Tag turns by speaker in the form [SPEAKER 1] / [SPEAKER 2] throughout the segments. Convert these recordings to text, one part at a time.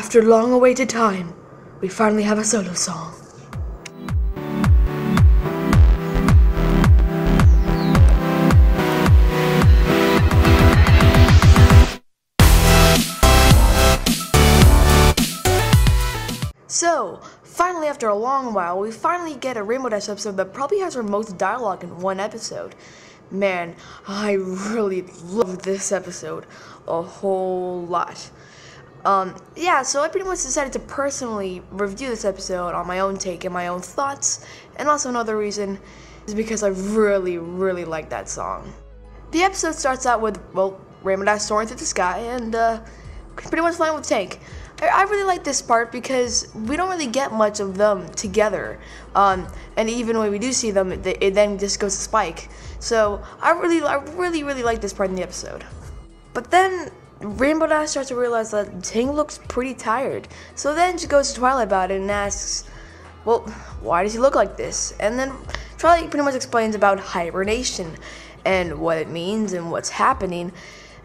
[SPEAKER 1] After long-awaited time, we finally have a solo song. So, finally after a long while, we finally get a Rainbow Dash episode that probably has our most dialogue in one episode. Man, I really love this episode a whole lot. Yeah, so I pretty much decided to personally review this episode on my own take and my own thoughts, and also another reason is because I really like that song. The episode starts out with, well, Rainbow Dash soaring through the sky and pretty much flying with Tank. I really like this part because we don't really get much of them together, and even when we do see them, it then just goes to Spike. So I really like this part in the episode. But then Rainbow Dash starts to realize that Tank looks pretty tired. So then she goes to Twilight about it and asks, well, why does he look like this? And then Twilight pretty much explains about hibernation and what it means and what's happening.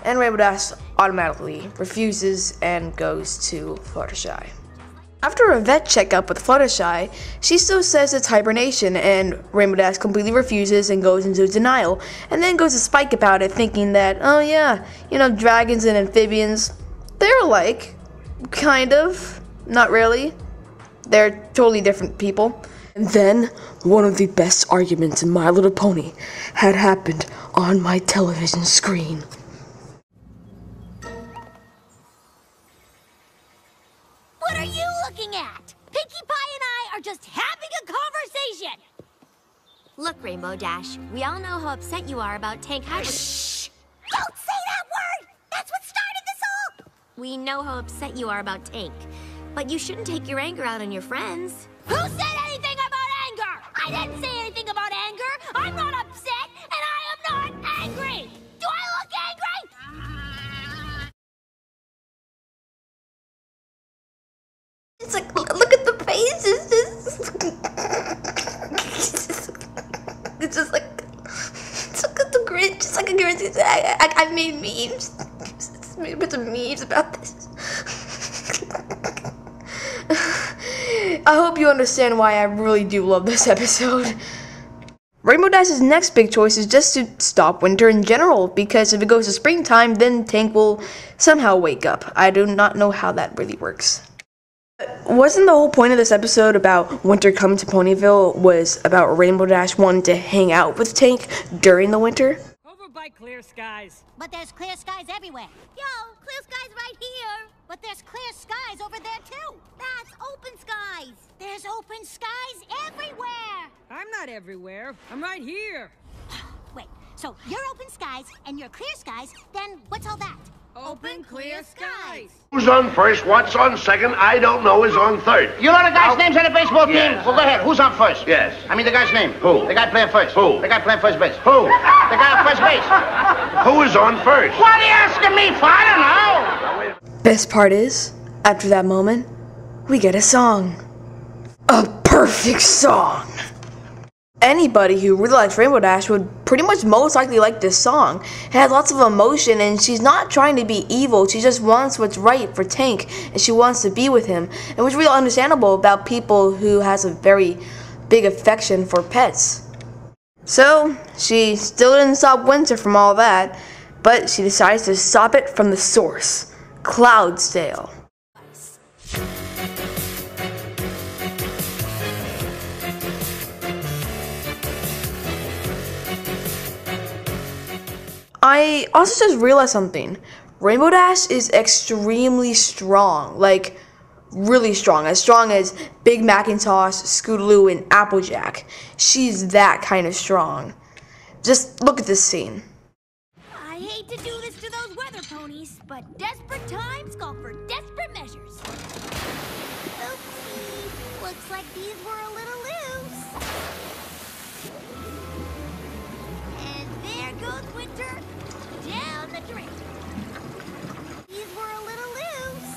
[SPEAKER 1] And Rainbow Dash automatically refuses and goes to Fluttershy. After a vet checkup with Fluttershy, she still says it's hibernation, and Rainbow Dash completely refuses and goes into denial, and then goes to Spike about it, thinking that, oh yeah, you know, dragons and amphibians, they're alike, kind of, not really, they're totally different people. And then, one of the best arguments in My Little Pony had happened on my television screen.
[SPEAKER 2] What are you looking at? Pinkie Pie and I are just having a conversation!
[SPEAKER 3] Look, Rainbow Dash, we all know how upset you are about Tank hibernation.
[SPEAKER 2] Shh! Don't say that word! That's what started this all!
[SPEAKER 3] We know how upset you are about Tank, but you shouldn't take your anger out on your friends.
[SPEAKER 2] Who said anything about anger? I didn't say anything about anger! I'm not upset, and I am not angry! Do I look angry?
[SPEAKER 1] It's like, look at the face, it's just like, look at the Grinch, it's like a Grinch. I made memes, made a bunch of memes about this. I hope you understand why I really do love this episode. Rainbow Dash's next big choice is just to stop winter in general, because if it goes to springtime, then Tank will somehow wake up. I do not know how that really works. Wasn't the whole point of this episode about winter coming to Ponyville was about Rainbow Dash wanting to hang out with Tank during the winter?
[SPEAKER 4] Over by clear skies.
[SPEAKER 2] But there's clear skies everywhere. Yo, clear skies right here. But there's clear skies over there too. That's open skies. There's open skies everywhere.
[SPEAKER 4] I'm not everywhere. I'm right here.
[SPEAKER 2] Wait, so you're open skies and you're clear skies, then what's all that?
[SPEAKER 4] Open clear skies.
[SPEAKER 5] Who's on first, what's on second, I don't know, is on third.
[SPEAKER 6] You know the guy's names on the baseball team?
[SPEAKER 5] Yes.
[SPEAKER 6] Well, go ahead. Who's on first?
[SPEAKER 5] Yes.
[SPEAKER 6] I mean the guy's name.
[SPEAKER 5] Who?
[SPEAKER 6] The guy playing first.
[SPEAKER 5] Who?
[SPEAKER 6] The guy playing first base.
[SPEAKER 5] Who?
[SPEAKER 6] The guy on first base.
[SPEAKER 5] Who is on first?
[SPEAKER 6] What are you asking me for? I don't know.
[SPEAKER 1] Best part is, after that moment, we get a song. A perfect song. Anybody who really likes Rainbow Dash would pretty much most likely like this song. It has lots of emotion, and she's not trying to be evil. She just wants what's right for Tank, and she wants to be with him. And which is really understandable about people who has a very big affection for pets. So, she still didn't stop winter from all that, but she decides to stop it from the source, Cloudsdale. I also just realized something. Rainbow Dash is extremely strong, like really strong as Big Macintosh, Scootaloo, and Applejack. She's that kind of strong. Just look at this scene.
[SPEAKER 2] I hate to do this to those weather ponies, but desperate times call for desperate measures. Oopsie, looks like these were a little loose. And there goes winter down the drain. These were a little loose.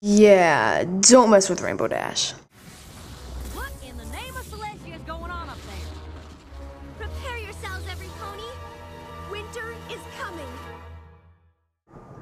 [SPEAKER 1] Yeah, don't mess with Rainbow Dash.
[SPEAKER 2] What in the name of Celestia is going on up there? Prepare yourselves, every pony. Winter is coming.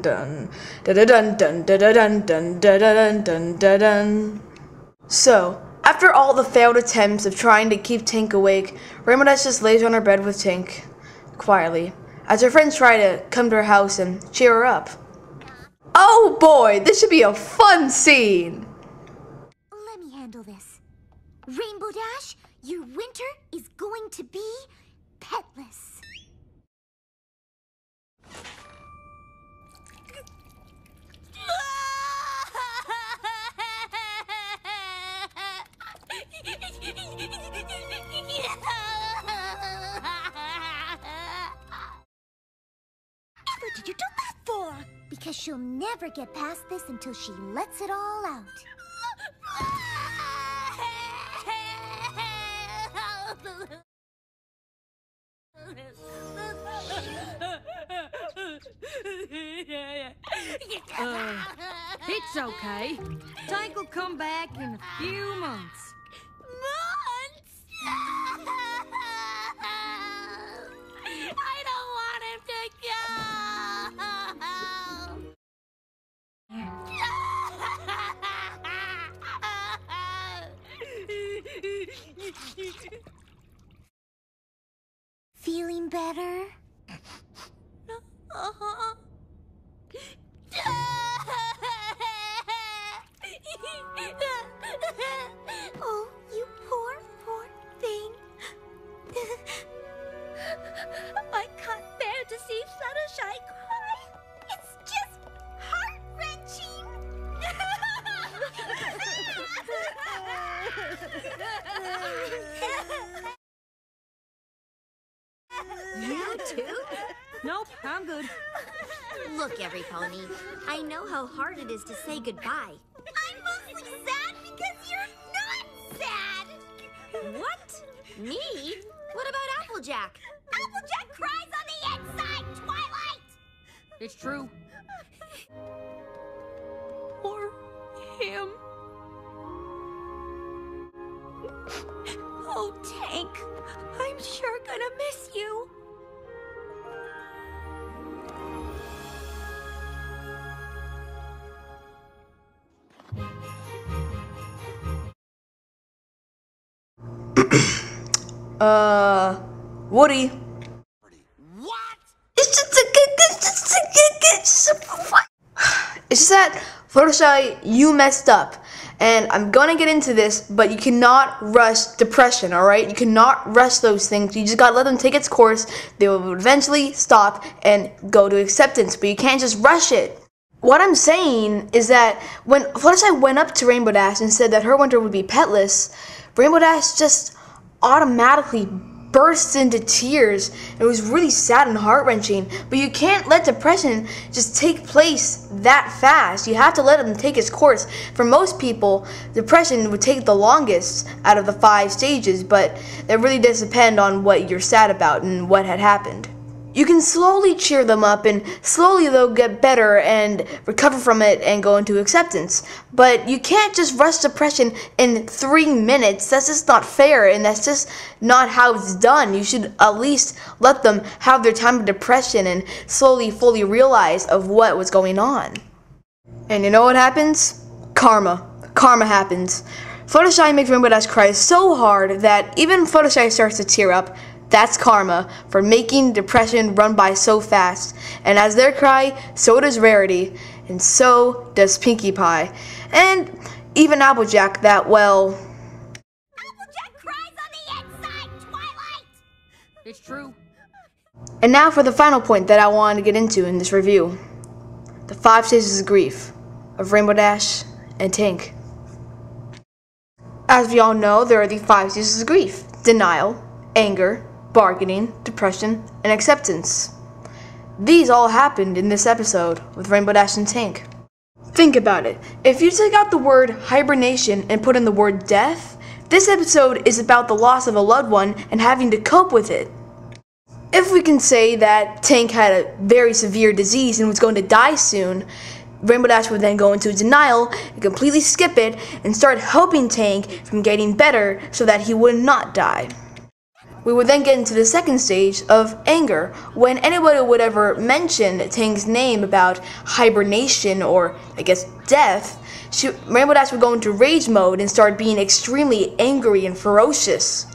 [SPEAKER 1] dun dun dun dun dun dun dun dun dun dun dun dun. So, after all the failed attempts of trying to keep Tink awake, Rainbow Dash just lays on her bed with Tink, quietly, as her friends try to come to her house and cheer her up. Oh boy, this should be a fun scene!
[SPEAKER 2] Let me handle this. Rainbow Dash, your winter is going to be petless. What did you do that for? Because she'll never get past this until she lets it all out.
[SPEAKER 4] It's okay. Tank will come back in a few months.
[SPEAKER 2] Months? I don't want him to go. Feeling better? Oh, you poor thing. I can't bear to see Fluttershy cry. It's just heart-wrenching.
[SPEAKER 3] You too?
[SPEAKER 4] Nope, I'm good.
[SPEAKER 3] Look, every pony, I know how hard it is to say goodbye.
[SPEAKER 2] I'm mostly sad because you're not sad.
[SPEAKER 3] What? Me? What about Applejack?
[SPEAKER 2] Applejack cries on the inside, Twilight.
[SPEAKER 4] It's true. Or him.
[SPEAKER 2] Oh, Tank, I'm sure gonna miss you.
[SPEAKER 1] Woody.
[SPEAKER 6] What?
[SPEAKER 1] It's just that, Fluttershy, you messed up. And I'm gonna get into this, but you cannot rush depression, alright? You cannot rush those things. You just gotta let them take its course. They will eventually stop and go to acceptance, but you can't just rush it. What I'm saying is that when Fluttershy went up to Rainbow Dash and said that her winter would be petless, Rainbow Dash just automatically burst into tears. It was really sad and heart-wrenching, but you can't let depression just take place that fast. You have to let them take its course. For most people, depression would take the longest out of the 5 stages, but it really does depend on what you're sad about and what had happened. You can slowly cheer them up, and slowly they'll get better and recover from it and go into acceptance. But you can't just rush depression in 3 minutes. That's just not fair, and that's just not how it's done. You should at least let them have their time of depression and slowly, fully realize of what was going on. And you know what happens? Karma. Karma happens. Fluttershy makes Rainbow Dash cry so hard that even Fluttershy starts to tear up. That's karma for making depression run by so fast. And as they cry, so does Rarity, and so does Pinkie Pie, and even Applejack that, well...
[SPEAKER 2] Applejack cries on the inside, Twilight.
[SPEAKER 4] It's true.
[SPEAKER 1] And now for the final point that I wanted to get into in this review. The 5 stages of grief of Rainbow Dash and Tink. As we all know, there are the 5 stages of grief: denial, anger, bargaining, depression, and acceptance. These all happened in this episode with Rainbow Dash and Tink. Think about it. If you take out the word hibernation and put in the word death, this episode is about the loss of a loved one and having to cope with it. If we can say that Tank had a very severe disease and was going to die soon, Rainbow Dash would then go into denial and completely skip it and start helping Tank from getting better so that he would not die. We would then get into the second stage of anger. When anybody would ever mention Tank's name about hibernation or, I guess, death, Rainbow Dash would go into rage mode and start being extremely angry and ferocious.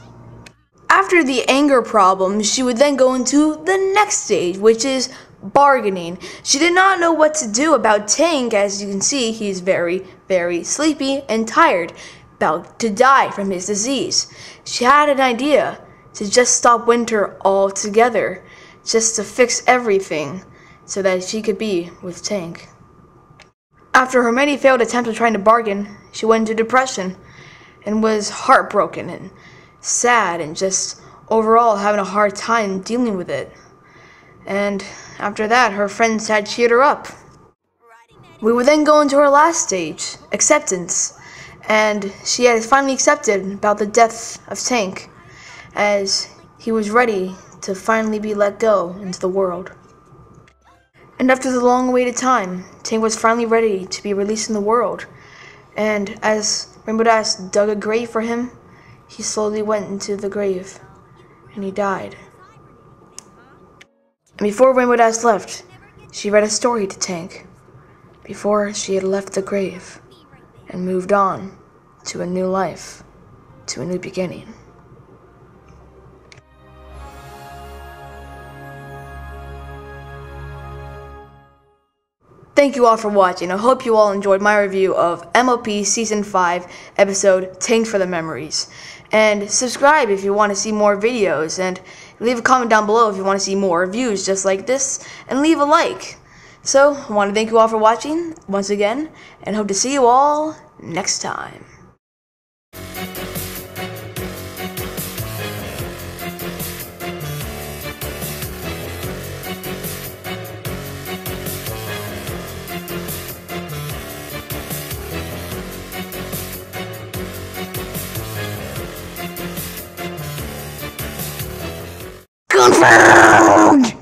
[SPEAKER 1] After the anger problem, she would then go into the next stage, which is bargaining. She did not know what to do about Tank. As you can see, he's very, very sleepy and tired, about to die from his disease. She had an idea to just stop winter altogether, just to fix everything so that she could be with Tank. After her many failed attempts of trying to bargain, she went into depression and was heartbroken and sad and just overall having a hard time dealing with it. And after that, her friends had cheered her up. We would then go into her last stage, acceptance, and she had finally accepted about the death of Tank, as he was ready to finally be let go into the world. And after the long-awaited time, Tank was finally ready to be released in the world, and as Rainbow Dash dug a grave for him, he slowly went into the grave, and he died. And before Rainbow Dash left, she read a story to Tank, before she had left the grave, and moved on to a new life, to a new beginning. Thank you all for watching. I hope you all enjoyed my review of MLP Season 5 episode Tank for the Memories. And subscribe if you want to see more videos, and leave a comment down below if you want to see more reviews just like this, and leave a like. So, I want to thank you all for watching once again, and hope to see you all next time. Confirmed!